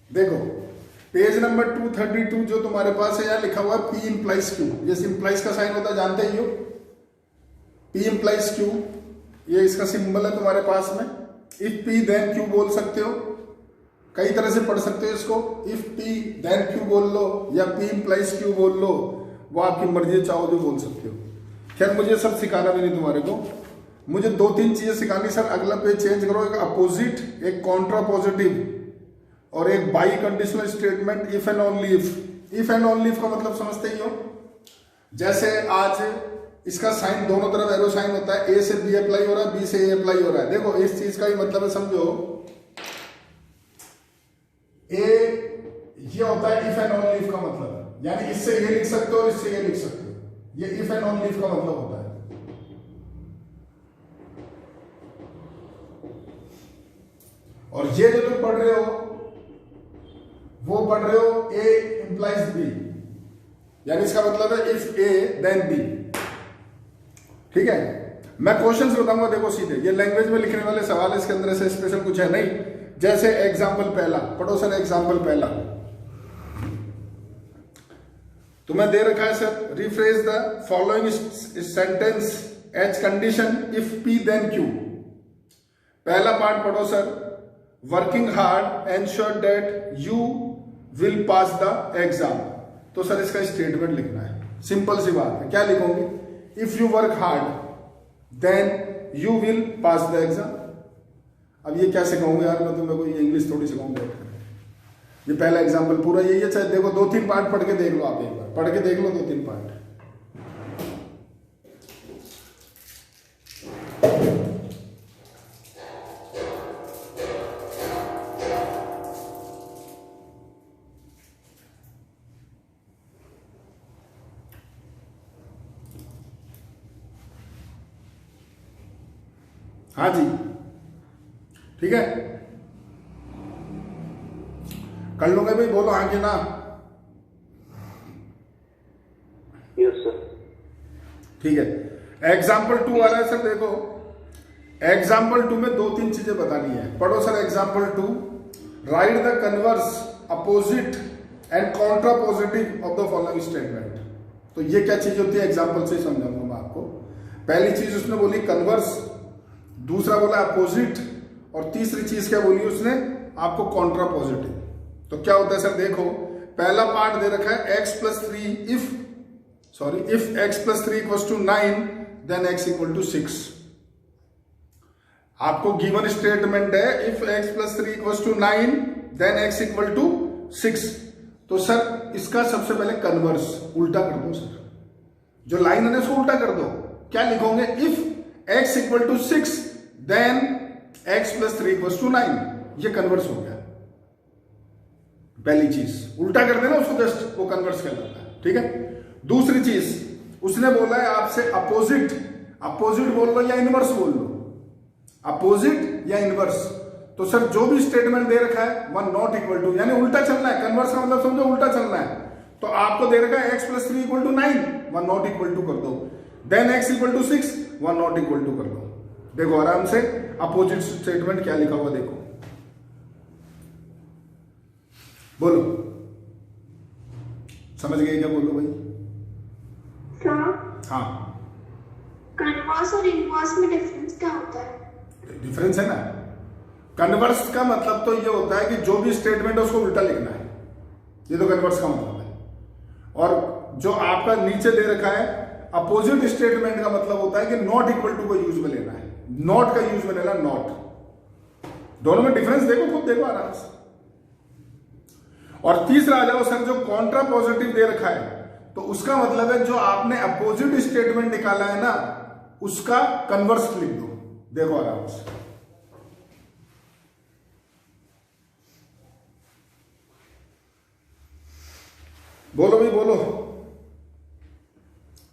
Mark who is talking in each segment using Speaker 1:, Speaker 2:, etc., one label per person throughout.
Speaker 1: देखो page number 232 जो तुम्हारे पास है, यहाँ लिखा हुआ है P implies Q। ये implies का साइन होता है, जानते ही हो। P implies Q, ये इसका सिंबल है तुम्हारे पास में। इफ P then Q बोल सकते हो, कई तरह से पढ़ सकते हो इसको। इफ P then Q बोल लो या P implies Q बोल लो, वो आपकी मर्जी, चाहो जो बोल सकते हो। खैर मुझे सब सिखाना भी नहीं तुम्हारे को, मुझे 2-3 चीजें सिखानी। सर अगला पेज चेंज करो, एक अपोजिट, एक कॉन्ट्रा पॉजिटिव और एक by conditional statement if and only if. If and only if का मतलब समझते ही हो। जैसे आज इसका साइन दोनों तरफ एरो साइन होता है, ए से बी अप्लाई हो रहा है, बी से ए अप्लाई हो रहा है। देखो इस चीज का ही मतलब है, समझो ए ये होता है इफ एंड ओनली इफ का मतलब, यानी इससे ये लिख सकते हो और इससे ये लिख सकते हो। ये इफ एंड ओनली इफ का मतलब होता है। और ये जो तुम पढ़ रहे हो वो पढ़ रहे हो ए इंप्लाइज बी, यानी इसका मतलब है इफ ए देन बी। ठीक है, मैं क्वेश्चंस बताऊंगा, देखो सीधे। ये लैंग्वेज में लिखने वाले सवाल, इसके अंदर से स्पेशल कुछ है नहीं। जैसे एग्जांपल पहला पढ़ो सर। एग्जांपल पहला तुम्हें दे रखा है sir, rephrase the following sentence as condition if P then Q. पहला पार्ट पढ़ो sir, working hard ensure that you will pass the exam. तो सर इसका स्टेटमेंट लिखना है, सिंपल सी बात है। क्या लिखोगे? If you work hard then you will pass the exam. अब ये क्या सिखाऊंगा यार मैं तुम्हें, कोई इंग्लिश थोड़ी सिखाऊंगा। ये पहला एग्जाम्पल पूरा यही है। चाहे देखो 2-3 पार्ट पढ़ के देख लो, आप एक बार पढ़ के देख लो 2-3 पार्ट। हाँ जी, ठीक है, कर लूंगे भाई, बोलो हाँ कि ना।
Speaker 2: Yes sir.
Speaker 1: ठीक है, एग्जाम्पल 2 आ रहा है सर। देखो एग्जाम्पल 2 में 2-3 चीजें बतानी है। पढ़ो sir example 2, right the converse, opposite and Contra positive of the following statement. तो ये क्या चीज होती है, एग्जाम्पल से समझाऊंगा मैं आपको। पहली चीज उसने बोली कन्वर्स, दूसरा बोला अपोजिट, और तीसरी चीज क्या बोली उसने आपको, कॉन्ट्रा पॉजिटिव। तो क्या होता है सर, देखो पहला पार्ट दे रखा है x + 3 if x + 3 = 9 then x = 6। आपको गिवन स्टेटमेंट है इफ x + 3 = 9 देन x = 6। तो सर इसका सबसे पहले कन्वर्स उल्टा कर दो सर, जो लाइन है ना इसको उल्टा कर दो। क्या लिखोगे? If x = 6 then x + 3 = 9। ये कन्वर्स हो गया। पहली चीज उल्टा कर देना उसको, जस्ट वो कन्वर्स कर देता है। ठीक है, दूसरी चीज उसने बोला है आपसे अपोजिट। अपोजिट बोल लो या इनवर्स बोल लो, अपोजिट या इनवर्स। तो सर जो भी स्टेटमेंट दे रखा है वन नॉट इक्वल टू, यानी उल्टा चलना है। कन्वर्स का मतलब समझो उल्टा चलना है। तो आपको दे रखा है x + 3 = 9, one not equal to कर दो। Then x = 6, one not equal to कर दो। देखो आराम से अपोजिट स्टेटमेंट क्या लिखा हुआ देखो, बोलो समझ गए क्या? बोलो भाई।
Speaker 3: सर
Speaker 1: हाँ,
Speaker 3: कन्वर्स और इनवर्स में डिफरेंस क्या होता है?
Speaker 1: डिफरेंस है ना। कन्वर्स का मतलब तो ये होता है कि जो भी स्टेटमेंट है उसको उल्टा लिखना है, ये तो कन्वर्स का मतलब है। और जो आपका नीचे दे रखा है अपोजिट स्टेटमेंट का मतलब होता है कि नॉट इक्वल टू को यूज में लेना है, नॉट का यूज में लेना, नॉट। दोनों में डिफरेंस देखो, खुद देखो आराम से। और तीसरा आ जाओ सर, जो कॉन्ट्रा पॉजिटिव दे रखा है, तो उसका मतलब है जो आपने अपोजिट स्टेटमेंट निकाला है ना उसका कन्वर्स लिख दो। देखो आराम से, बोलो भाई बोलो,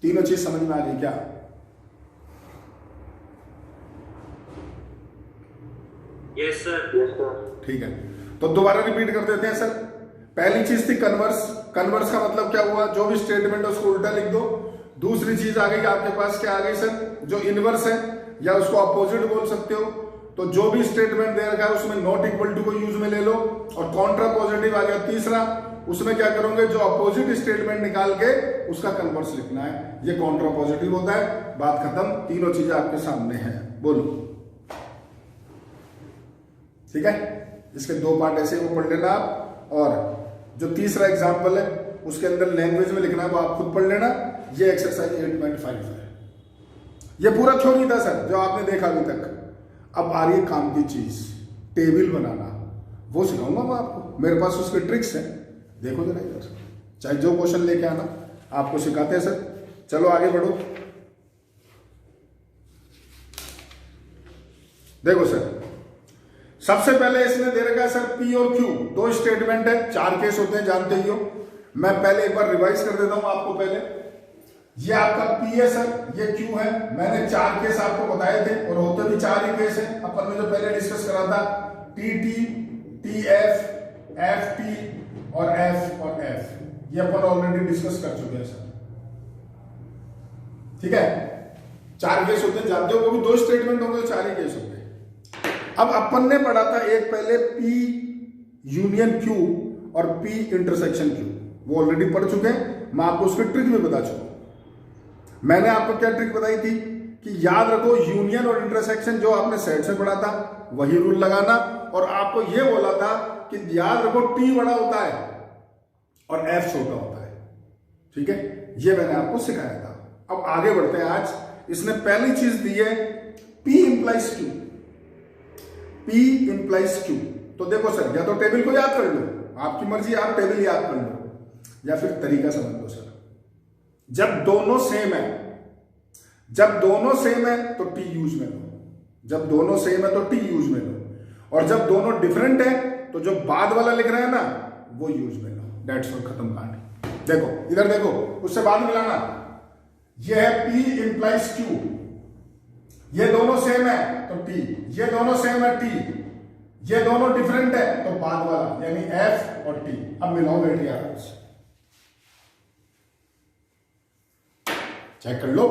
Speaker 1: तीनों चीज समझ में आ गई क्या?
Speaker 2: Yes sir.
Speaker 1: ठीक है, तो दोबारा रिपीट कर देते हैं सर। पहली चीज थी कन्वर्स। कन्वर्स का मतलब क्या हुआ, जो भी स्टेटमेंट है उसको उल्टा लिख दो। दूसरी चीज आ गई आपके पास, क्या आ गई सर, जो इनवर्स है या उसको अपोजिट बोल सकते हो। तो जो भी स्टेटमेंट दे रखा है उसमें नॉट इक्वल टू को यूज में ले लो। और कॉन्ट्रा पॉजिटिव आ गया तीसरा, उसमें क्या करोगे, जो अपोजिट स्टेटमेंट निकाल के उसका कन्वर्स लिखना है, ये काउंटर पॉजिटिव होता है। बात खत्म, तीनों चीजें आपके सामने हैं, बोलो ठीक है। इसके दो पार्ट ऐसे वो पढ़ लेना आप, और जो तीसरा एग्जाम्पल है उसके अंदर लैंग्वेज में लिखना है वो आप खुद पढ़ लेना। ये एक्सरसाइज 8.5 है। ये पूरा थ्योरी था सर जो आपने देखा अभी तक। अब आ रही है काम की चीज, टेबल बनाना, वो सिखाऊंगा मैं आपको, मेरे पास उसके ट्रिक्स हैं, देखो जरा इधर, चाहे जो क्वेश्चन लेके आना आपको सिखाते हैं सर। चलो आगे बढ़ो, देखो सर सबसे पहले इसने दे रखा है सर पी और क्यू, दो स्टेटमेंट है, 4 केस होते हैं जानते ही हो। मैं पहले एक बार रिवाइज कर देता हूं आपको। पहले ये आपका पी है सर, ये क्यू है। मैंने 4 केस आपको बताए थे और होते भी 4 ही केस है। अपन ने जो पहले डिस्कस करा था T T, T F, F T और एफ और एफ, ये अपन ऑलरेडी डिस्कस कर चुके हैं सर, ठीक है। 4 केस होते हैं जानते हो, वो भी 2 स्टेटमेंट होंगे तो 4 ही केस होंगे। अब अपन ने पढ़ा था एक पहले P यूनियन Q और P इंटरसेक्शन Q, वो ऑलरेडी पढ़ चुके हैं। मैं आपको उसकी ट्रिक भी बता चुका हूं। मैंने आपको क्या ट्रिक बताई थी कि याद रखो यूनियन और इंटरसेक्शन जो आपने सेट से पढ़ा था वही रूल लगाना, और आपको यह बोला था कि याद रखो T बड़ा होता है और F छोटा होता है, ठीक है। ये मैंने आपको सिखाया था। अब आगे बढ़ते हैं। आज इसने पहली चीज दी है P implies Q, P implies Q। तो देखो सर, या तो टेबल को याद कर लो, आपकी मर्जी, आप टेबल याद कर लो या फिर तरीका समझ लो सर। जब दोनों सेम है, जब दोनों सेम है तो T यूज में लो, जब दोनों सेम है तो T यूज में लो, और जब दोनों डिफरेंट है तो जो बाद वाला लिख रहे हैं ना वो यूज में लो। दैट्स ऑल, खत्म कहानी। देखो इधर देखो, उससे बाद मिलाना। ये है P इंप्लाइज Q, ये दोनों सेम है तो T, ये दोनों सेम है T, ये दोनों डिफरेंट है तो बाद वाला यानी F और T। अब मिलाओ बेटी आराम से, चेक कर लो।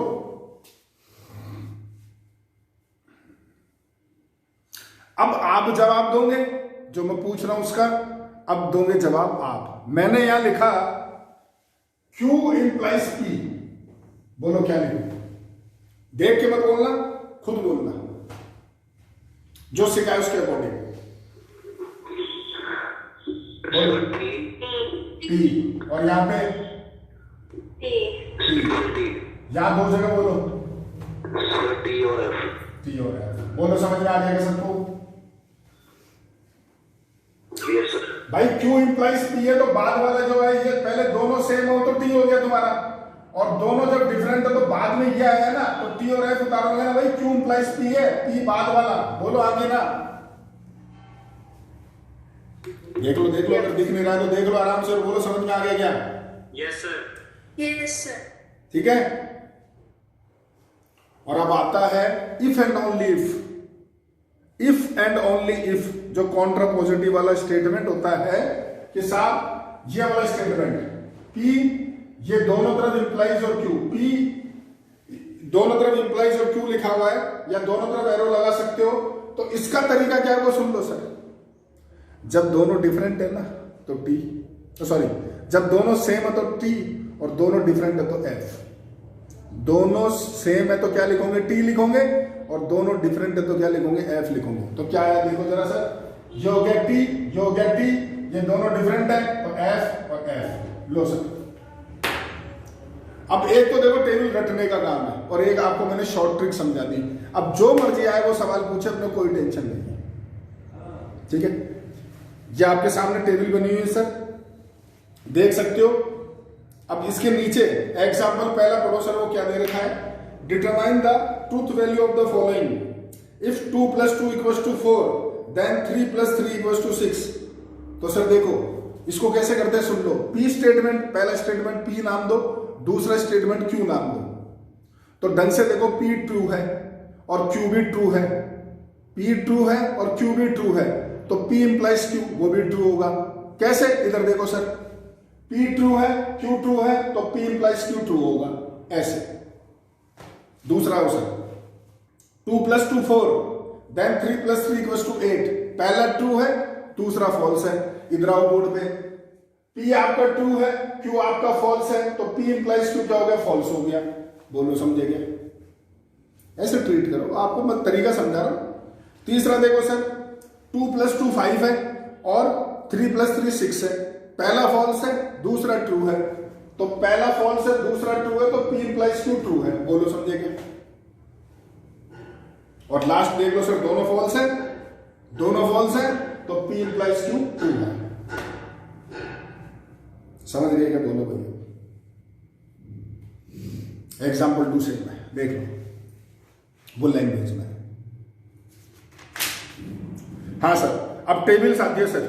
Speaker 1: अब आप जवाब दोगे जो मैं पूछ रहा हूं उसका, अब दोगे जवाब आप। मैंने यहां लिखा Q इंप्लाइज P, बोलो क्या लिखो, देख के मत बोलना, खुद बोलना, जो सिखाए उसके अकॉर्डिंग। P और यहां पे यहां 2 जगह बोलो
Speaker 2: टी और एफ,
Speaker 1: T और F, बोलो समझ में आ जाएगा सबको।
Speaker 2: Yes sir.
Speaker 1: भाई Q इंप्लाइज P है तो बाद वाला जो है ये पहले दोनों सेम हो तो T हो गया तुम्हारा, और दोनों जब डिफरेंट है तो बाद में ये आया ना तो T और F उतारोगे ना भाई। Q इंप्लाइज P है, P बाद वाला, बोलो आगे ना। देख लो देख लो, अगर दिख नहीं रहा है तो देख लो आराम से और बोलो समझ में आ गया क्या?
Speaker 2: Yes sir.
Speaker 3: Yes sir.
Speaker 1: ठीक है। और अब आता है if and only if. If and only if जो कॉन्ट्रा पॉजिटिव वाला स्टेटमेंट होता है कि साहब ये वाला स्टेटमेंट P ये दोनों तरफ इंप्लाइज और Q, P दोनों तरफ इंप्लाइज और Q लिखा हुआ है, या दोनों तरफ एरो लगा सकते हो। तो इसका तरीका क्या है वो सुन लो सर। जब दोनों डिफरेंट है ना तो T, सॉरी जब दोनों सेम है तो T और दोनों डिफरेंट है तो F। दोनों सेम है तो क्या लिखोगे? T लिखोगे, और दोनों डिफरेंट है तो क्या लिखोगे? F लिखोगे। तो क्या है देखो जरा सर, ये हो गया T, ये हो गया T, ये दोनों डिफरेंट है तो F और F। लो सर, अब एक तो देखो टेबल रटने का काम है और एक आपको मैंने शॉर्ट ट्रिक समझा दी। अब जो मर्जी आए वो सवाल पूछे, अपने कोई टेंशन नहीं है, ठीक है। ये आपके सामने टेबल बनी हुई है सर, देख सकते हो। अब इसके नीचे एग्जाम्पल पहला पढ़ो सर, वो क्या दे रखा है? Determine the truth value of the following if 2 + 2 = 4 then 3 + 3 = 6। तो सर देखो इसको कैसे करते हैं सुन लो। P स्टेटमेंट, पहला स्टेटमेंट P नाम दो, दूसरा स्टेटमेंट Q नाम दो। तो ढंग से देखो, P ट्रू है और Q भी ट्रू है, P ट्रू है और Q भी ट्रू है, तो P इंप्लाइज Q वो भी ट्रू होगा। कैसे? इधर देखो सर, P ट्रू है, Q ट्रू है, तो P इंप्लाइज Q ट्रू होगा, ऐसे। दूसरा हो सर 2 + 2 4 देन 3 + 3 = 8। पहला ट्रू है, दूसरा फॉल्स है। इधर आओ बोर्ड पे, P आपका ट्रू है, Q आपका फॉल्स है, तो P इंप्लाइज Q क्या हो गया, फॉल्स हो गया। बोलो समझे क्या? ऐसे ट्रीट करो, आपको मैं तरीका समझा रहा हूं। तीसरा देखो सर, 2 + 2 5 है और 3 + 3 6 है। पहला फॉल्स है, दूसरा ट्रू है, तो पहला फॉल्स है, दूसरा ट्रू है, तो P इंप्लाइज Q ट्रू है। बोलो समझे क्या? और लास्ट देख लो सर, दोनों फॉल्स है, दोनों फॉल्स है, तो P इंप्लाइज Q ट्रू है। समझ गए क्या? बोलो भैया। एग्जाम्पल 2 से देख लो वो लैंग्वेज में। हाँ सर, अब टेबल्स आती है सर,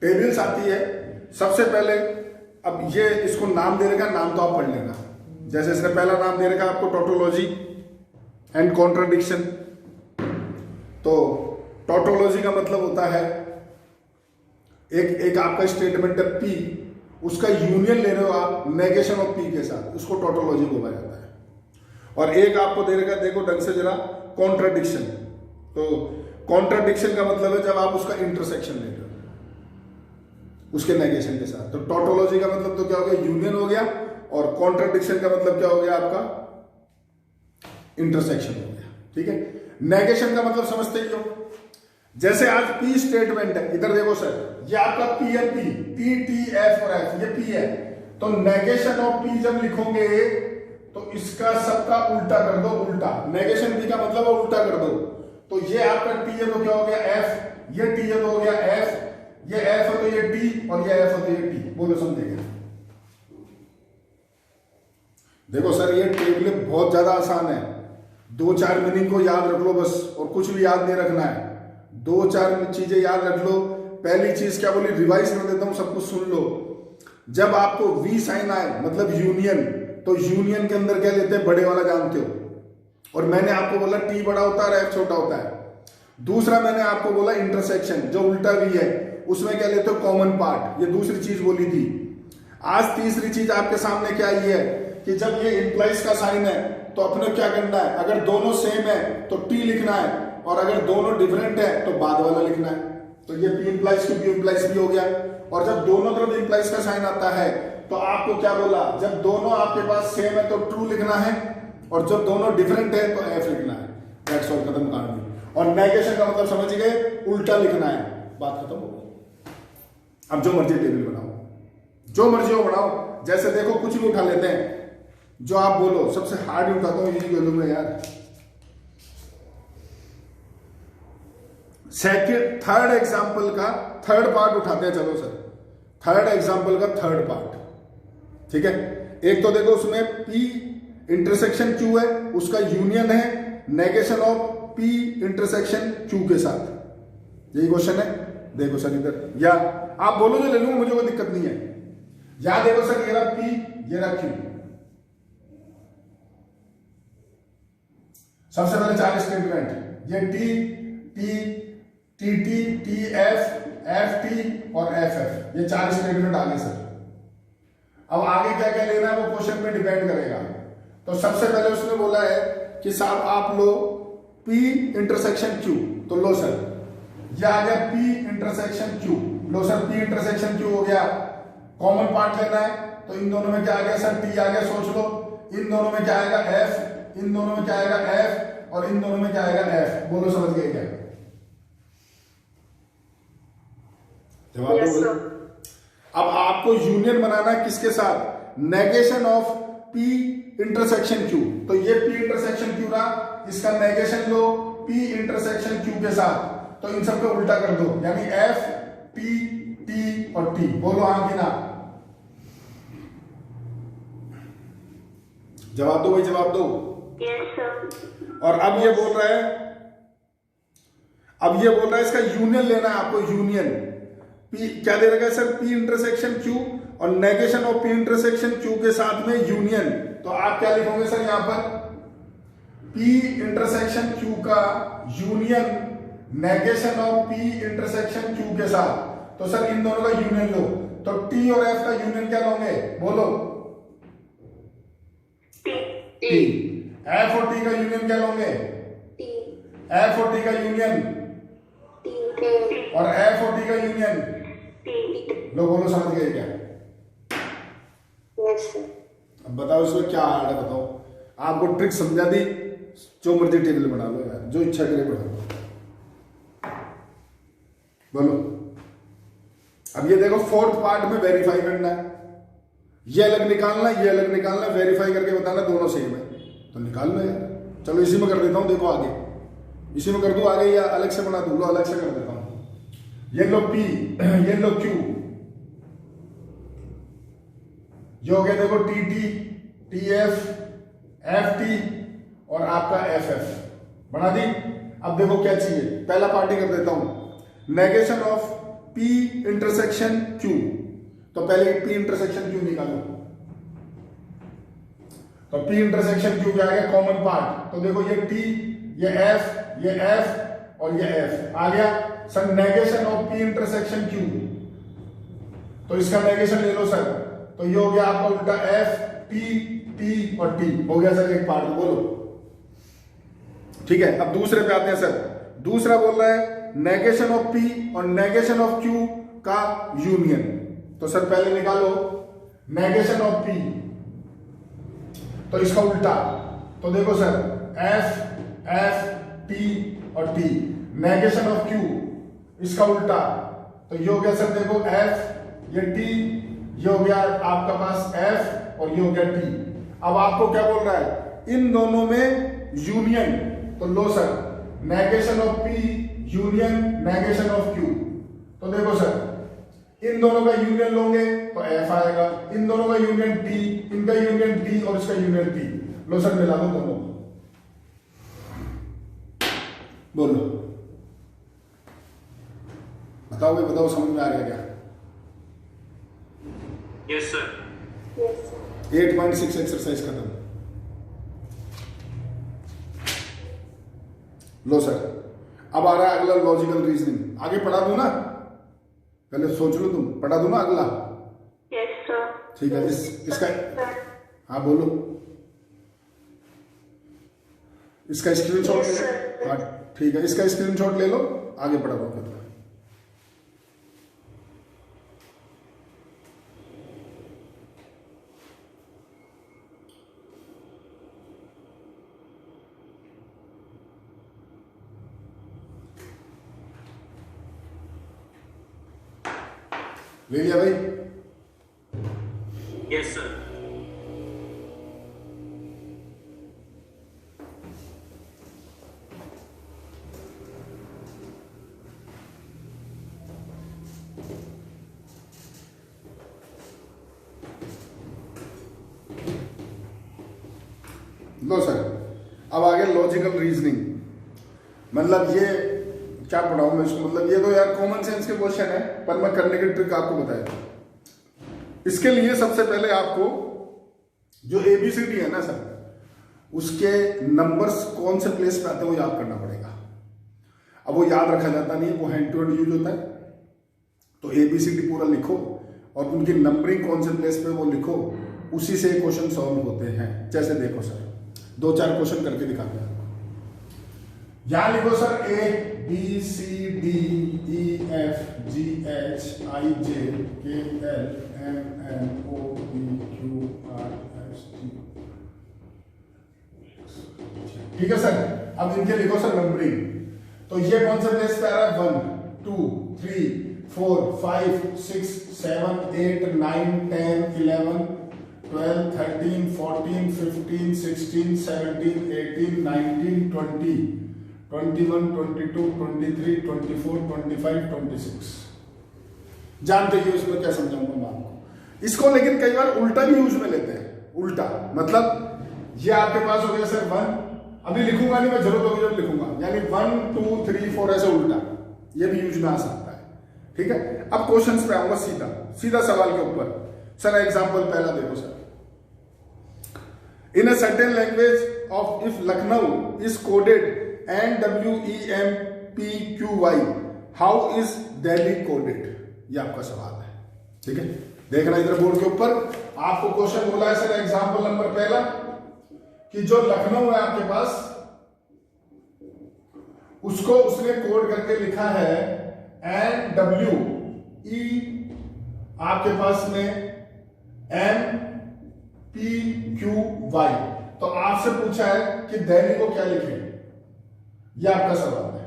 Speaker 1: टेबल्स आती है। सबसे पहले अब ये इसको नाम दे रखा, नाम तो आप पढ़ लेना। जैसे इसने पहला नाम दे रखा आपको टोटोलॉजी एंड कॉन्ट्राडिक्शन। तो टोटोलॉजी का मतलब होता है एक आपका स्टेटमेंट है P, उसका यूनियन ले रहे हो आप नेगेशन ऑफ P के साथ, उसको टोटोलॉजी बोला जाता है। और एक आपको दे रखा, देखो ढंग से जरा, कॉन्ट्राडिक्शन। तो कॉन्ट्राडिक्शन का मतलब है जब आप उसका इंटरसेक्शन ले रहे हो उसके नेगेशन के साथ। तो टोटोलॉजी का मतलब तो क्या हो गया, यूनियन हो गया, और कॉन्ट्राडिक्शन का मतलब क्या हो गया आपका, इंटरसेक्शन हो गया। ठीक है, नेगेशन का मतलब समझते ही हो। जैसे आज P स्टेटमेंट है, इधर देखो सर, ये आपका P है, P T F और F, ये P है। तो नेगेशन ऑफ P जब लिखोगे तो इसका सबका उल्टा कर दो, उल्टा। नेगेशन P का मतलब है उल्टा कर दो। तो ये आपका T है तो क्या हो गया F, ये T है तो हो गया F, ये F है तो ये T, और ये F है तो ये T। बोलो समझेगा? देखो सर, ये टेबल बहुत ज्यादा आसान है। 2-4 मीनिंग को याद रख लो बस, और कुछ भी याद नहीं रखना है। 2-4 चीजें याद रख लो। पहली चीज क्या बोली, रिवाइज कर देता हूं, सब कुछ सुन लो। जब आपको V साइन आए मतलब यूनियन, तो यूनियन के अंदर क्या लेते हैं, बड़े वाला जानते हो। और मैंने आपको बोला T बड़ा होता है और F छोटा होता है। दूसरा मैंने आपको बोला इंटरसेक्शन, जो उल्टा V है उसमें क्या लेते हो, कॉमन पार्ट। ये दूसरी चीज बोली थी। आज तीसरी चीज आपके सामने क्या आई है कि जब ये इंप्लाइज का साइन है तो अपने क्या करना है, अगर दोनों सेम है तो T लिखना है, और अगर दोनों डिफरेंट है तो बाद वाला लिखना है। तो ये P implies Q, Q implies P हो गया। और जब दोनों तरफ इंप्लाइज का साइन आता है तो आपको क्या बोला, जब दोनों आपके पास सेम है तो ट्रू लिखना है, और जब दोनों डिफरेंट है तो F लिखना है। दैट्स ऑल, खत्म कहानी। और नेगेशन का मतलब समझ गए, उल्टा लिखना है, बात खत्म हो गई। अब जो मर्जी टेबल बनाओ, जो मर्जी हो बनाओ। जैसे देखो, कुछ भी उठा लेते हैं, जो आप बोलो। सबसे हार्ड ही उठाता हूं, इजी बोलूंगा यार। थर्ड एग्जाम्पल का थर्ड पार्ट उठाते हैं। चलो सर, थर्ड एग्जाम्पल का थर्ड पार्ट, ठीक है। एक तो देखो उसमें P इंटरसेक्शन Q है, उसका यूनियन है negation of P intersection Q के साथ। यही क्वेश्चन है। देखो सर इधर, या आप बोलो जो ले लूंगा, मुझे कोई दिक्कत नहीं है। या देखो सर, ये रहा P, ये रहा Q। सबसे पहले 4 स्टेटमेंट, ये T T F F T और F F, ये 4 स्टेटमेंट आ गए सर। अब आगे क्या क्या लेना है वो क्वेश्चन पे डिपेंड करेगा। तो सबसे पहले उसने बोला है कि साहब आप लो P इंटरसेक्शन Q, तो लो सर, ये आ गया P इंटरसेक्शन Q। लो सर, P इंटरसेक्शन Q हो गया। कॉमन पार्ट लेना है, तो इन दोनों में क्या आ गया सर, T आ गया। सोच लो, इन दोनों में क्या आएगा F, इन दोनों में क्या आएगा F, और इन दोनों में क्या आएगा F। बोलो समझ गए क्या? जवाब दो। अब आपको यूनियन बनाना है किसके साथ, negation of P intersection Q। तो ये P इंटरसेक्शन Q रहा, इसका नेगेशन लो P इंटरसेक्शन Q के साथ। तो इन सब को उल्टा कर दो, यानी F T T और T। बोलो हाँ कि ना? जवाब दो भाई, जवाब दो।
Speaker 3: Yes sir.
Speaker 1: और अब ये बोल रहा है, अब ये बोल रहा है इसका यूनियन लेना है आपको। यूनियन P क्या दे रखा है सर, P इंटरसेक्शन Q और negation of P intersection Q के साथ में यूनियन। तो आप क्या लिखोगे सर यहां पर, P इंटरसेक्शन Q का union negation of P intersection Q के साथ। तो सर इन दोनों का यूनियन लो, तो T और F का यूनियन क्या लोगे, बोलो? T। F और T का यूनियन क्या लोगे?
Speaker 3: T।
Speaker 1: F और T का यूनियन
Speaker 3: T
Speaker 1: और एफ और टी का यूनियन, लो बोलो समझ गए क्या? अब बताओ इसमें क्या हार्ड है, बताओ। आपको ट्रिक समझा दी, जो मर्जी टेबल बना लो यार, जो इच्छा करे बना लो। बोलो अब ये देखो, फोर्थ पार्ट में वेरीफाई करना है, ये अलग निकालना, ये अलग निकालना, वेरीफाई करके बताना दोनों सेम है, तो निकाल लो यार। चलो इसी में कर देता हूं, देखो आगे इसी में कर दूं आगे, या अलग से बना दूं? लो अलग से कर देता हूं। ये लो पी, ये लो क्यू, ये हो गया देखो T T, T F, F T और आपका एफ एफ बना दी। अब देखो क्या चाहिए, पहला पार्टी कर देता हूं, negation of P intersection Q. तो पहले पी इंटरसेक्शन क्यू निकालो, तो पी इंटरसेक्शन क्यू क्या आ गया? Common part. तो देखो ये टी, ये एफ और ये एफ आ गया sir. Negation of P intersection Q, तो इसका नेगेशन ले लो सर, तो ये हो गया आपका उल्टा एफ टी, टी और टी हो गया सर एक पार्ट। बोलो ठीक है। अब दूसरे पे आते हैं सर। दूसरा बोल रहा है नेगेशन ऑफ पी और नेगेशन ऑफ क्यू का यूनियन। तो सर पहले निकालो नेगेशन ऑफ पी, तो इसका उल्टा, तो देखो सर एफ एफ टी और टी, नेगेशन ऑफ क्यू इसका उल्टा, तो ये हो गया सर देखो एफ, ये टी, ये हो गया आपका पास एफ और ये हो गया टी। अब आपको क्या बोल रहा है? इन दोनों में यूनियन, तो लो sir negation of P union negation of Q. तो देखो सर इन दोनों का यूनियन लोगे तो एफ आएगा, इन दोनों का यूनियन टी, इनका यूनियन टी और इसका यूनियन टी। लो सर मिला दो दोनों, बोलो बताओ भाई, बताओ समझ में आ गया क्या?
Speaker 2: Yes sir.
Speaker 1: 8.6 एक्सरसाइज खत्म। लो सर अब आ रहा है अगला लॉजिकल रीजनिंग। आगे पढ़ा दूं ना, पहले सोच लो तुम, पढ़ा दूं ना अगला?
Speaker 3: Yes sir.
Speaker 1: ठीक है। इसका हाँ बोलो, इसका स्क्रीनशॉट ले लो। हाँ ठीक है, इसका स्क्रीनशॉट ले लो, आगे पढ़ा दो। ले लिया भाई?
Speaker 2: Yes sir.
Speaker 1: लो सर अब आगे लॉजिकल रीजनिंग। मतलब ये क्या पढ़ाऊं मैं इसको, मतलब ये तो यार कॉमन सेंस के क्वेश्चन है, पर मैं करने की ट्रिक आपको बताया। इसके लिए सबसे पहले आपको जो एबीसीडी है ना सर, उसके नंबर्स कौन से प्लेस पे आते हैं वो याद करना पड़ेगा। अब वो याद रखा जाता नहीं है, वो हैंड टू हैंड यूज होता है। तो एबीसीडी पूरा लिखो और उनकी नंबरिंग कौन से प्लेस पे वो लिखो, उसी से क्वेश्चन सॉल्व होते हैं। जैसे देखो सर 2-4 क्वेश्चन करके दिखाते हैं। यहां लिखो sir A B C D E F G H I J K L M N O P Q R S T. ठीक है सर, अब इनके लिखो सर नंबरिंग। तो ये कौन से प्लेस पे आ रहा है? 1 2 3 4 5 6 7 8 9 10 11 12 13 14 15 16 17 18 19 20 21 22 23 24 25 26। जानते ही इसमें क्या समझाऊंगा मैं आपको इसको, लेकिन कई बार उल्टा भी यूज में लेते हैं। उल्टा मतलब ये आपके पास हो गया सर 1, अभी लिखूंगा नहीं मैं, जरूरत होगी जब लिखूंगा, यानी 1 2 3 4 ऐसे उल्टा, ये भी यूज में आ सकता है। ठीक है, अब क्वेश्चंस पे आऊंगा सीधा सीधा सवाल के ऊपर। सर एग्जांपल पहला देखो sir, in a certain language of if Lucknow is coded NWEMPQY, how is Delhi coded? ये आपका सवाल है। ठीक है, देखना इधर बोर्ड के ऊपर आपको क्वेश्चन बोला है सर। एग्जांपल नंबर पहला कि जो लखनऊ है आपके पास, उसको उसने कोड करके लिखा है एन डब्ल्यू ई आपके पास में एम पी क्यू वाई। तो आपसे पूछा है कि दैनिक को क्या लिखें, यह आपका सवाल है।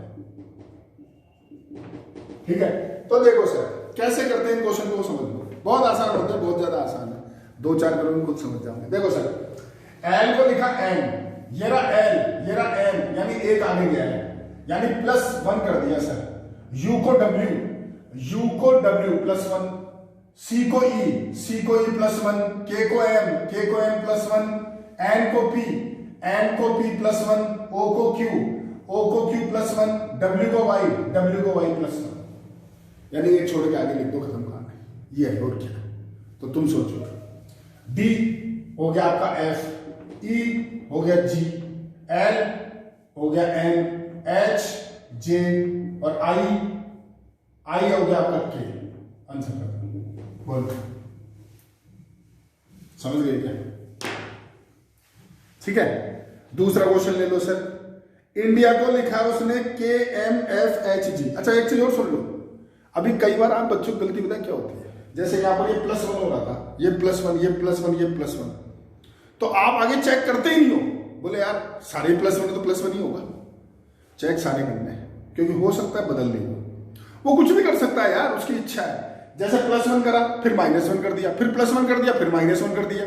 Speaker 1: ठीक है, तो देखो सर कैसे करते हैं इन क्वेश्चन को समझ लो, बहुत आसान होता है, बहुत ज्यादा आसान है, 2-4 करोड़ खुद समझ जाओगे। देखो सर एल को लिखा एन, ये रहा एल, ये रहा एन, यानी एक आगे गया है, यानी +1 कर दिया सर। यू को डब्ल्यू +1, सी को ई +1, के को एम +1, एन को पी +1, ओ को क्यू +1, डब्ल्यू को वाई +1, यानी एक छोड़ के आगे लिख दो, खत्म कहानी, ये है और क्या। तो तुम सोचो, डी हो गया आपका एफ, ई हो गया जी, एल हो गया एन, एच जे और आई हो गया आपका के। आंसर कर बोल, समझ गए क्या? ठीक है, दूसरा क्वेश्चन ले लो सर। इंडिया को लिखा है उसने KMFHG। अच्छा एक चीज और सुन लो, अभी कई बार आप बच्चों को गलती पता क्या होती है, जैसे यहां पर ये +1 हो रहा था, ये +1, ये +1, ये +1, तो आप आगे चेक करते ही नहीं हो, बोले यार सारे +1 है तो +1 ही होगा, चेक सारे करने हैं, क्योंकि हो सकता है बदल नहीं, वो कुछ भी कर सकता है यार, उसकी इच्छा है। जैसे +1 करा, फिर -1 कर दिया, फिर +1 कर दिया, फिर -1 कर दिया,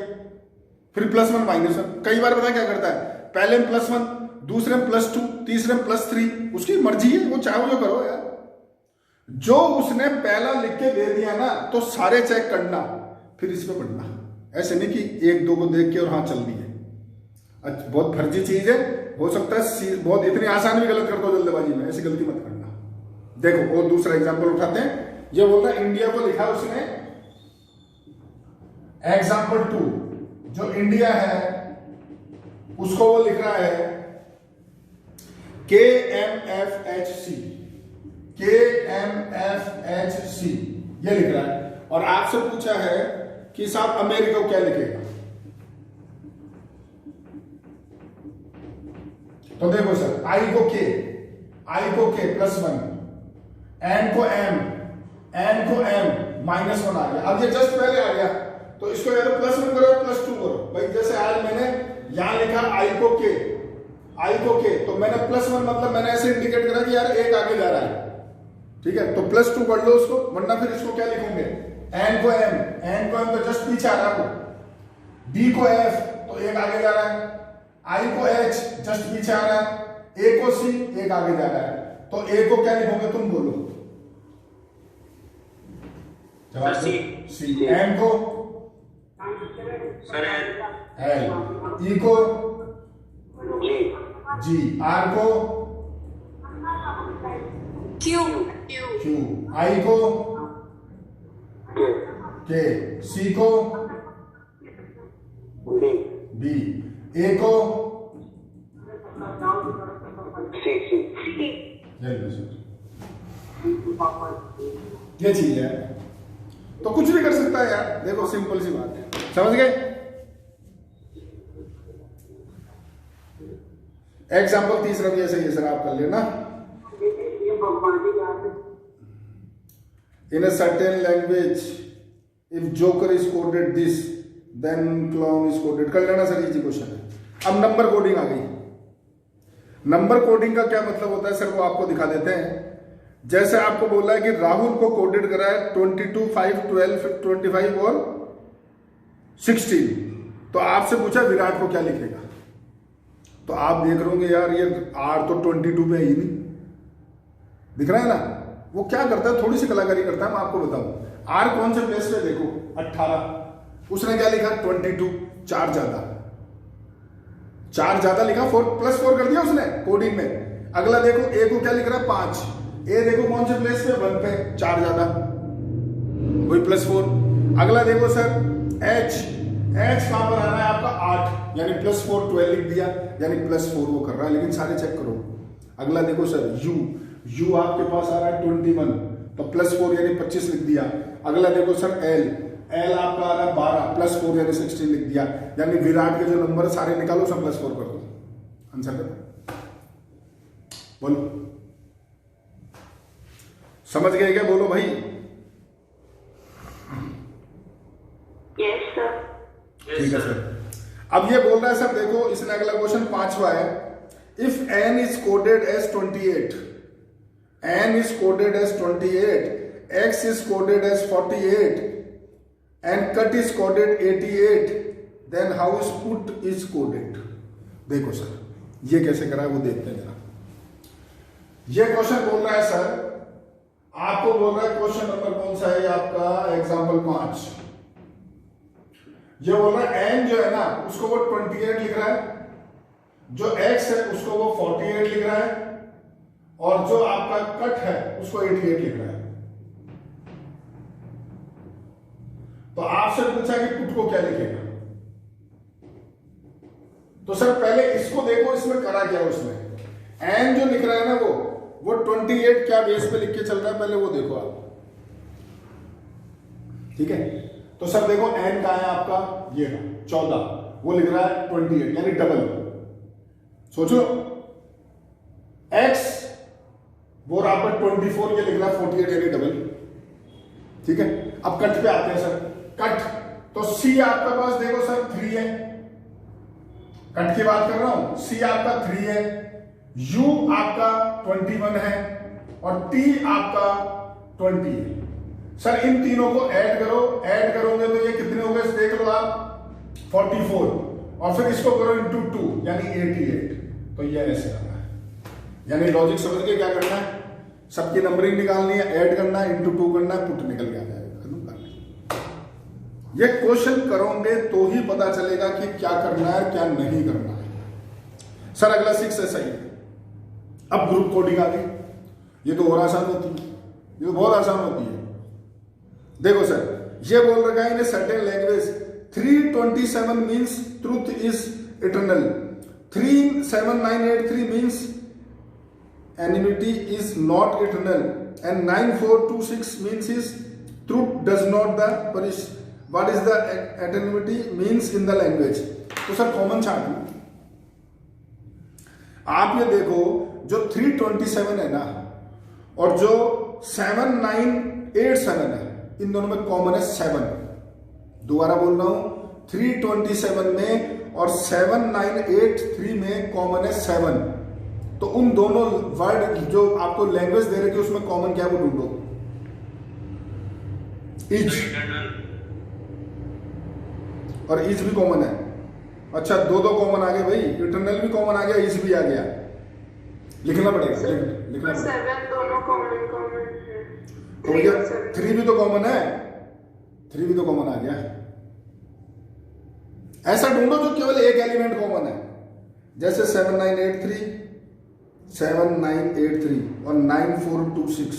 Speaker 1: फिर +1 -1। कई बार पता क्या करता है, पहले में +1, दूसरे में +2, तीसरे में +3, उसकी मर्जी है, वो चाहे जो करो यार। जो उसने पहला लिख के दे दिया ना, तो सारे चेक करना, फिर इस पे पढ़ना। ऐसे नहीं कि 1-2 को देख के और हाँ चल दिए, अच्छा बहुत फर्जी चीज है, हो सकता है बहुत इतनी आसान भी गलत कर दो जल्दबाजी में, ऐसी गलती मत करना। देखो और दूसरा एग्जांपल उठाते हैं, ये बोलता है इंडिया को लिखा उसने एग्जांपल 2, जो इंडिया है उसको वो लिख रहा है KMFHC, ये लिख रहा है, और आपसे पूछा है कि साहब अमेरिका को क्या लिखेगा। तो देखो सर, आई को K +1, एन को M -1 आ गया। अब ये जस्ट पहले आ गया, तो इसको या तो +1 करो या +2 करो। भाई जैसे आज मैंने यहां लिखा आई को K, तो मैंने +1 मतलब मैंने ऐसे इंडिकेट करा कि यार एक आगे जा रहा है, ठीक है, तो +2 कर लो उसको, वरना फिर इसको क्या लिखोगे, एन को M तो जस्ट पीछे आ रहा है, डी को F तो एक आगे जा रहा है, आई को H जस्ट पीछे आ रहा है, ए को C एक आगे जा रहा है, तो ए को क्या लिखोगे तुम बोलो, सी, एम को
Speaker 2: सर
Speaker 1: एल, ई को जी, आर को
Speaker 3: क्यू,
Speaker 1: आई को के, सी को बी, ए को ये चीज है, तो कुछ भी कर सकता है यार। देखो सिंपल सी बात है, समझ गए? एग्जाम्पल तीसरा भी ऐसे ही सर, आप कर लेना। In a certain language if joker is coded this then clown is coded, कर लेना सर, इजी क्वेश्चन है। अब नंबर कोडिंग आ गई। नंबर कोडिंग का क्या मतलब होता है सर, वो आपको दिखा देते हैं। जैसे आपको बोला है कि राहुल को कोडेड करा है 22, 5, 12, 25 और 16, तो आपसे पूछा विराट को क्या लिखेगा, तो आप देख रहे होंगे यार ये आर तो 22 पे ही नहीं दिख रहा है ना। वो क्या करता है, थोड़ी सी कलाकारी करता है, मैं आपको बताऊं। आर कौन से प्लेस पे, देखो 18, उसने क्या लिखा 22, 4 ज्यादा लिखा, 4+4 कर दिया उसने कोडिंग में। अगला देखो ए को क्या लिख रहा है 5, ए देखो कौन से प्लेस पे 1 पे, 4 ज्यादा, वही +4। अगला देखो सर एच कहां पर आ रहा है आपका 8, यानी +4, 12 लिख दिया, यानी +4 वो कर रहा है, लेकिन सारे चेक करो। अगला देखो सर यू आपके पास आ रहा है 21, तो +4 यानी 25 लिख दिया। अगला देखो सर एल आपका आ रहा है 12, +4 यानी 16 लिख दिया, यानी विराट के जो नंबर सारे निकालो सब +4 कर दो, आंसर कर बोलो। समझ गए क्या? बोलो भाई।
Speaker 3: Yes sir.
Speaker 1: ठीक है सर। अब ये बोल रहा है सर, देखो इसने अगला क्वेश्चन 5वां है। If n is coded as 28, n is coded as 28, x is coded as 48 and cut is coded 88, then how is put is coded? देखो सर ये कैसे करा है वो देखते हैं जरा। ये क्वेश्चन बोल रहा है सर, आपको बोल रहा है क्वेश्चन नंबर कौन सा है आपका, एग्जाम्पल 5। ये बोल रहा है n जो है ना उसको वो 28 लिख रहा है, जो x है उसको वो 48 लिख रहा है, और जो आपका कट है उसको 88 लिख रहा है। तो आपसे पूछा कि पुट को क्या लिखेगा। तो सर पहले इसको देखो, इसमें करा क्या उसने। n जो लिख रहा है ना वो 28 क्या बेस पे लिख के चल रहा है, पहले वो देखो आप। ठीक है, तो सर देखो n का है आपका ये 14, वो लिख रहा है 28 यानी डबल। सोचो x वो आपका 24, ये लिख रहा है 48 यानी डबल। ठीक है, अब कट पे आते हैं सर। कट तो c आपका पास देखो सर 3 है, कट की बात कर रहा हूं। c आपका 3 है, u आपका 21 है और t आपका 20 है। सर इन तीनों को ऐड करो, ऐड करोगे तो ये कितने हो गए देख लो आप, 44, और फिर इसको करो इंटू 2 यानी 88। तो ये ऐसे करना है, यानी लॉजिक समझ के क्या करना है, सबकी नंबरिंग निकालनी है, ऐड करना है, इंटू 2 करना है, पुट निकल के आ जाएगा, खत्म करना। ये क्वेश्चन करोगे तो ही पता चलेगा कि क्या करना है क्या नहीं करना है। सर अगला 6 ऐसा ही है। अब ग्रुप कोडिंग आ गई, ये तो और आसान होती है, ये तो बहुत आसान होती है। देखो सर ये बोल रखा है in certain language 327 means truth is eternal, 37983 means enmity is not eternal and 9426 means is truth does not the perish, what is the eternity means in the language. तो सर कॉमन चार्ट आप ये देखो, जो 327 है ना और जो 7987 है, इन दोनों में कॉमन है 7। दोबारा बोल रहा हूं, 327 में और 7983 में कॉमन है 7। तो उन दोनों वर्ड जो आपको लैंग्वेज दे रहे थे उसमें कॉमन क्या है वो ढूंढो। इज और इज भी कॉमन है। अच्छा दो कॉमन आ गए भाई, इटरनल भी कॉमन आ गया, इज भी आ गया, लिखना पड़ेगा, लिखना पड़ेगा।
Speaker 3: 7 दोनों कॉमन है।
Speaker 1: तो भैया 3 भी तो कॉमन है, 3 भी तो कॉमन आ गया। ऐसा ढूंढो जो केवल एक एलिमेंट कॉमन है, जैसे 7983 और 9426।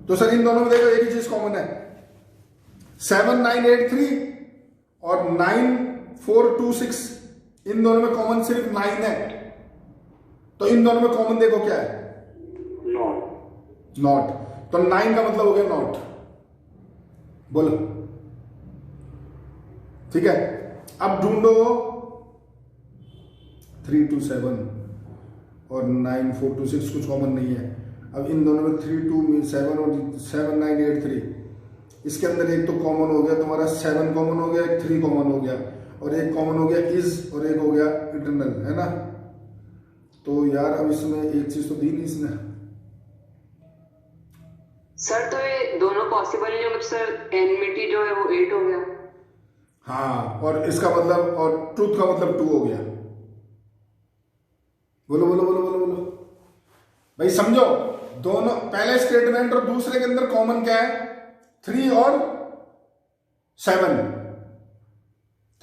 Speaker 1: तो सर इन दोनों में देखो एक ही चीज कॉमन है, 7983 और 9426, इन दोनों में कॉमन सिर्फ 9 है। तो इन दोनों में कॉमन देखो क्या है, नॉट। तो 9 का मतलब हो गया नॉट, बोलो। ठीक है, अब ढूंढो 327 और 9426 कुछ कॉमन नहीं है। अब इन दोनों में 327 और 7983, इसके अंदर एक तो कॉमन हो गया तुम्हारा, 7 कॉमन हो गया, एक 3 कॉमन हो गया, और एक कॉमन हो गया इज, और एक हो गया इटरनल, है ना। तो यार अब इसमें एक चीज तो दी नहीं इसने।
Speaker 4: सर तो ये दोनों पॉसिबल नहीं होगा, सर एनमिटी जो है वो 8 हो गया।
Speaker 1: हाँ, और इसका मतलब, और ट्रूथ का मतलब 2 हो गया। बोलो बोलो बोलो बोलो बोलो भाई, समझो। दोनों पहले स्टेटमेंट और दूसरे के अंदर कॉमन क्या है, 3 और 7।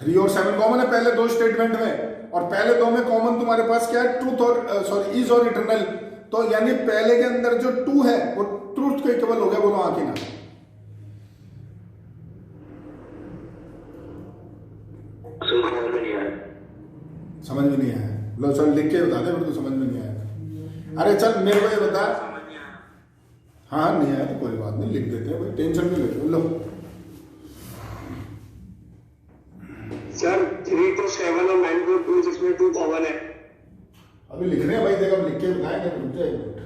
Speaker 1: 3 और 7 कॉमन है पहले दो स्टेटमेंट में, और पहले दो में कॉमन तुम्हारे पास क्या है, ट्रूथ और सॉरी इज और इटरनल। तो यानी पहले के अंदर जो 2 है वो ट्रूथ के इक्वल हो गया। बोलो हाँ कि ना। समझ में नहीं आया, लो चल लिख के बता दे, मेरे को समझ में नहीं आया। अरे चल मेरे को ये बता। हाँ नहीं आया तो कोई बात नहीं, लिख देते हैं भाई, टेंशन नहीं लेते। लो
Speaker 5: सर 3 to 7 और 9 to 2 जिसमें 2 कॉमन है।
Speaker 1: अभी लिख रहे हैं भाई, देखो अब लिख के बताएंगे, रुक जाए एक मिनट।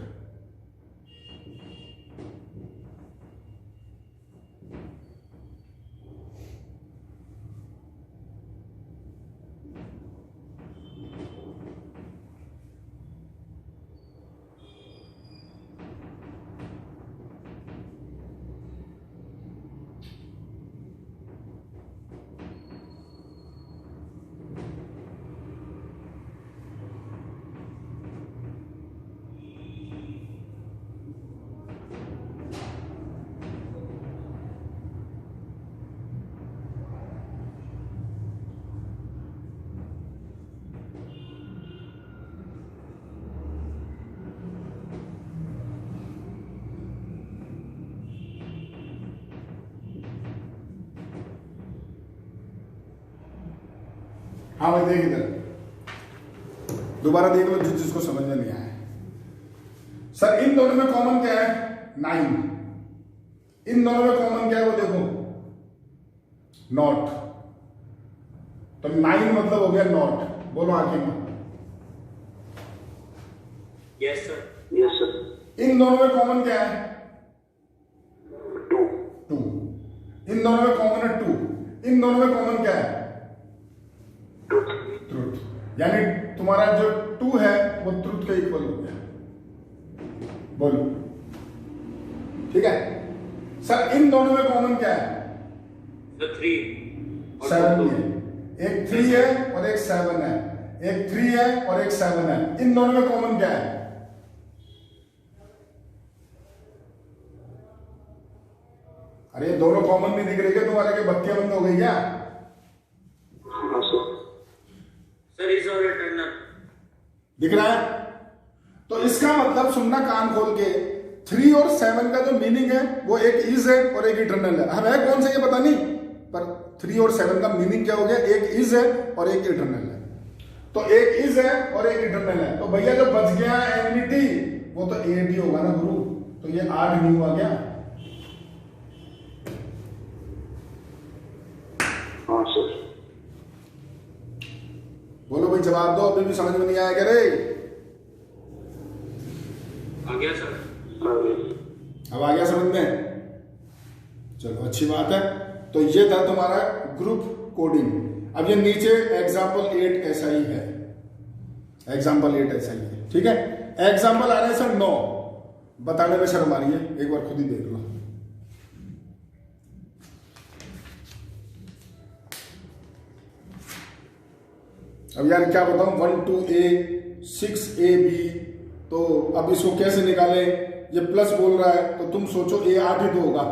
Speaker 1: हाँ भाई देख इधर, दोबारा देख लो जिसको समझ में नहीं आया। सर इन दोनों में कॉमन क्या है? 9। इन दोनों में कॉमन क्या है वो देखो, नॉट। तो 9 मतलब हो गया नॉट। बोलो आगे में।
Speaker 2: Yes sir.
Speaker 5: Yes sir.
Speaker 1: इन दोनों में कॉमन क्या है? 2। इन दोनों में कॉमन है 2। इन दोनों में कॉमन क्या है? ट्रुथ। यानी तुम्हारा जो 2 है वो ट्रुथ के इक्वल हो गया। बोलो ठीक है। सर इन दोनों में कॉमन क्या है?
Speaker 2: 3
Speaker 1: 7 है। एक 3 है और एक 7 है। एक 3 है और एक 7 है। इन दोनों में कॉमन क्या है? अरे दोनों कॉमन नहीं दिख रही क्या तुम्हारे? के बत्तियां बंद हो गई क्या?
Speaker 5: हाँ सर।
Speaker 2: सर इज और इटर्नल
Speaker 1: दिख रहा है? तो इसका मतलब सुनना कान खोल के, 3 और 7 का जो मीनिंग है वो एक इज है और एक इटर्नल है। हमें कौन सा ये पता नहीं, पर 3 और 7 का मीनिंग क्या हो गया? एक इज है और एक इटर्नल है। तो एक इज है और एक इटर्नल है। तो भैया जो बच गया एनविटी वो तो 8 ही होगा ना गुरु। तो ये 8 नहीं हुआ क्या?
Speaker 5: हाँ सर।
Speaker 1: बोलो भाई जवाब दो, अभी भी समझ में नहीं आया क्या रे?
Speaker 2: आ गया सर।
Speaker 1: अब आ गया समझ में? चलो अच्छी बात है। तो ये था तुम्हारा ग्रुप कोडिंग। अब ये नीचे एग्जाम्पल 8 ऐसा ही है। एग्जाम्पल 8 ऐसा ही है, ठीक है। एग्जाम्पल आ रहे हैं सर 9। बताने में शर्म आ रही है, एक बार खुद ही देख लो। अब यार क्या बताऊं, 12A 6AB। तो अब इसको कैसे निकाले? ये प्लस बोल रहा है तो तुम सोचो A 8 ही तो होगा।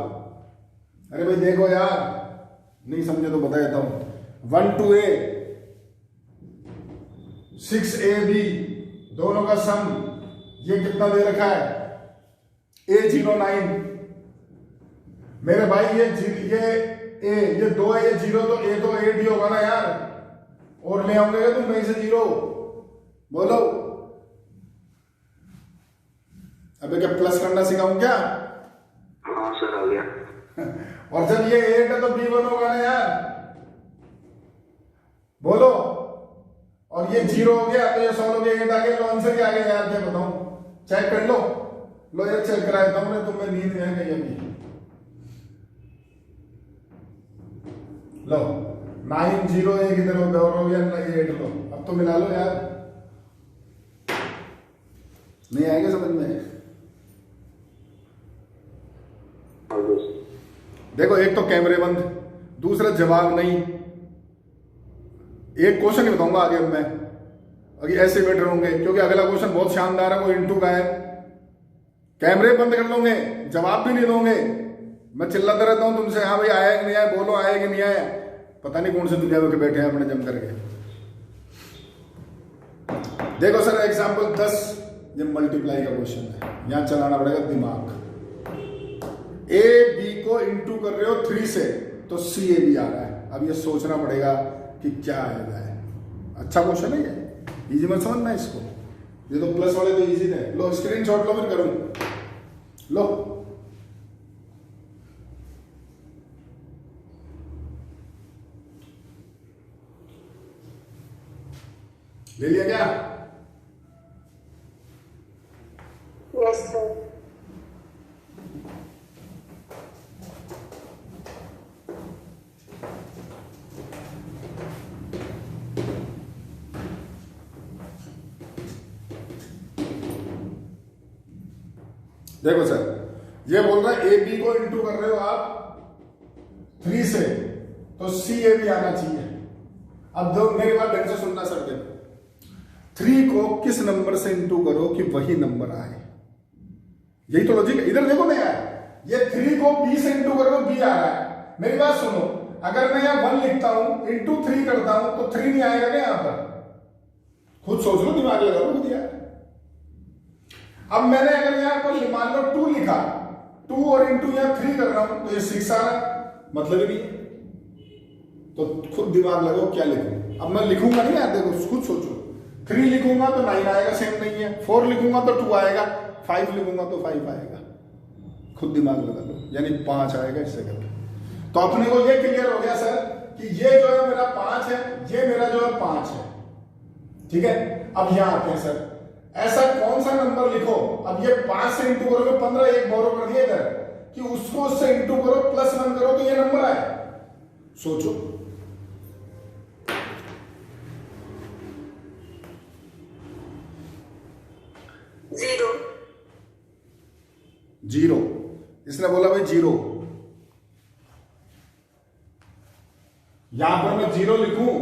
Speaker 1: अरे भाई देखो यार, नहीं समझे तो बता देता हूं। 12A 6AB दोनों का सम ये कितना दे रखा है? A09। मेरे भाई ये A ये 2 है, ये 0, तो A तो 8 ही होगा ना यार। और ले आऊंगे तुम कहीं से 0? बोलो। अबे क्या प्लस करना सिखाऊं क्या?
Speaker 5: हाँ सर आ गया।
Speaker 1: और जब ये 8 है तो B1 होगा ना यार। बोलो। और ये 0 हो गया तो ये 100 हो गया, 8 आ गया। तो आंसर ही आ गया यार, क्या बताऊं? चेक कर लो। लो यार चेक करा देता हूं, तुम्हें नींद नहीं है कहीं अभी। लो 9 0 1 इधर हो गया, 8 लो। अब तो मिला लो यार। नहीं आएगा समझ में? देखो एक तो कैमरे बंद, दूसरा जवाब नहीं। एक क्वेश्चन ही बताऊंगा आगे अब मैं, अभी ऐसे बेटर होंगे क्योंकि अगला क्वेश्चन बहुत शानदार है, वो इंटू का है। कैमरे बंद कर लोगे, जवाब भी नहीं दोगे। मैं चिल्लाता रहता हूं तुमसे, हाँ भाई आया कि नहीं आया, बोलो आया कि नहीं आया। पता नहीं कौन से दुनिया में बैठे हैं अपने जम करके। देखो सर एग्जाम्पल 10, ये मल्टीप्लाई का क्वेश्चन है। यहां चलाना पड़ेगा दिमाग। A B को इंटू कर रहे हो 3 से तो CAB आ रहा है। अब ये सोचना पड़ेगा कि क्या आएगा है। अच्छा क्वेश्चन है ये, इजी मत समझना इसको। ये तो प्लस वाले तो इजी है। लो स्क्रीनशॉट लो, फिर करूं। लो ले लिया क्या?
Speaker 3: Yes sir.
Speaker 1: देखो सर, ये बोल रहा है ए बी को इंटू कर रहे हो आप 3 से तो CAB आना चाहिए। अब दो मेरी बात ढंग से सुनना सर। देखो 3 को किस नंबर से इंटू करो कि वही नंबर आए, यही तो लॉजिक है। इधर देखो ना यार, ये 3 को B से इंटू करो B आ रहा है। मेरी बात सुनो, अगर मैं यहां 1 लिखता हूं इंटू 3 करता हूं तो 3 नहीं आएगा क्या यहां पर? खुद सोच लो, दिमाग लगा लो खुद यार। अब मैंने अगर यहां पर मान लो 2 लिखा, 2 और इंटू यहां 3 कर रहा हूं तो ये 6 आ रहा है, मतलब ही नहीं है। तो खुद दिमाग लगाओ क्या लिखूं। अब मैं लिखूंगा नहीं यार, देखो खुद सोचो। 3 लिखूंगा तो 9 आएगा, सेम नहीं है। 4 लिखूंगा तो 2 आएगा, 5 लिखूंगा तो 5 आएगा। खुद दिमाग लगा लो, यानी 5 आएगा इससे करके। तो अपने को ये क्लियर हो गया सर कि ये जो है मेरा 5 है, ये मेरा जो है 5 है, ठीक है। अब यहां आते हैं सर, ऐसा कौन सा नंबर लिखो, अब ये 5 से इंटू करोगे 15, एक बोरो कर दिए इधर कि उसको उससे इंटू करो +1 करो तो ये नंबर आए। सोचो, जीरो। इसने बोला भाई 0, यहां पर मैं 0 लिखूं,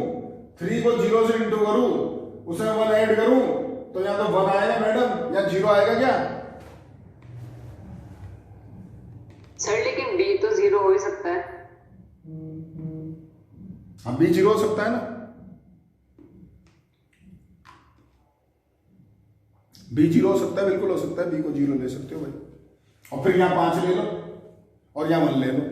Speaker 1: 3 को 0 से इंटू करूं, उसमें 1 ऐड करूं तो यहां तो 1 आएगा मैडम, या 0 आएगा क्या?
Speaker 4: सर लेकिन बी तो 0 हो ही सकता है।
Speaker 1: हाँ, बी 0 हो सकता है ना, बी 0 हो सकता है, बिल्कुल हो सकता है। बी को 0 ले सकते हो भाई, और फिर यहाँ 5 ले लो और यहाँ 1 ले लो,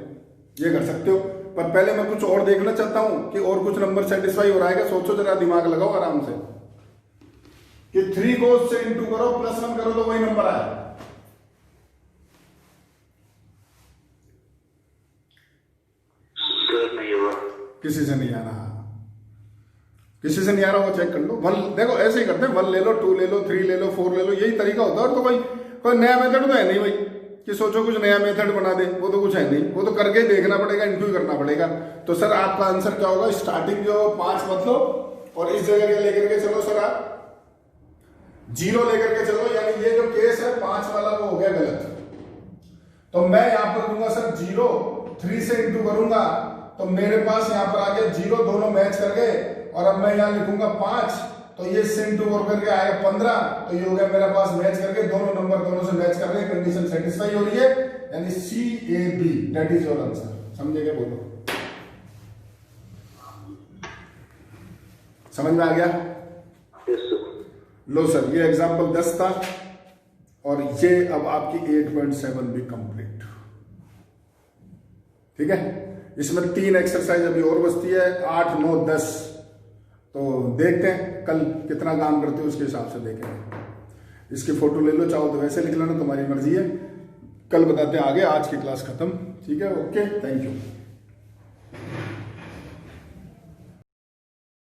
Speaker 1: ये कर सकते हो। पर पहले मैं कुछ और देखना चाहता हूं कि और कुछ नंबर सेटिस्फाई हो रहा है क्या। सोचो जरा, दिमाग लगाओ आराम से कि 3 को उससे इंटू करो +1 करो तो वही नंबर आए।
Speaker 2: नहीं हुआ,
Speaker 1: किसी से नहीं आ रहा, किसी से नहीं आ रहा होगा, चेक कर लो। 1 देखो ऐसे ही करते हैं, 1 ले लो, 2 ले लो, 3 ले लो, 4 ले लो, यही तरीका होता है। और तो कोई नया मेथड तो है नहीं भाई कि सोचो कुछ नया मेथड बना दे, वो तो कुछ है नहीं, वो तो करके देखना पड़ेगा, इंटू करना पड़ेगा। तो सर आपका आंसर क्या होगा? स्टार्टिंग जो 5 मत लो और इस जगह के लेकर के चलो सर, आप 0 लेकर के चलो, यानी ये जो केस है 5 वाला वो हो गया गलत। तो मैं यहां पर दूंगा सर 0, 3 से इंटू करूंगा तो मेरे पास यहां पर आ गया 0, दोनों मैच कर गए। और अब मैं यहां लिखूंगा 5, तो ये से इंटू करके आएगा 15, तो ये हो गया मेरे पास मैच करके, दोनों नंबर दोनों से मैच कर रहे हैं, कंडीशन सेटिस्फाई हो रही है, यानी CAB, that is your answer. समझे क्या? बोलो, समझ में आ गया? लो सर, ये एग्जांपल 10 था और ये अब आपकी 8.7 भी कंप्लीट, ठीक है। इसमें 3 एक्सरसाइज अभी और बचती है, 8, 9, 10। तो देखते हैं कल कितना काम करते हो, उसके हिसाब से देखेंगे। इसकी फोटो ले लो, चाहो तो वैसे लिख लेना, तुम्हारी मर्जी है। कल बताते हैं आगे, आज की क्लास खत्म, ठीक है। Okay, thank you.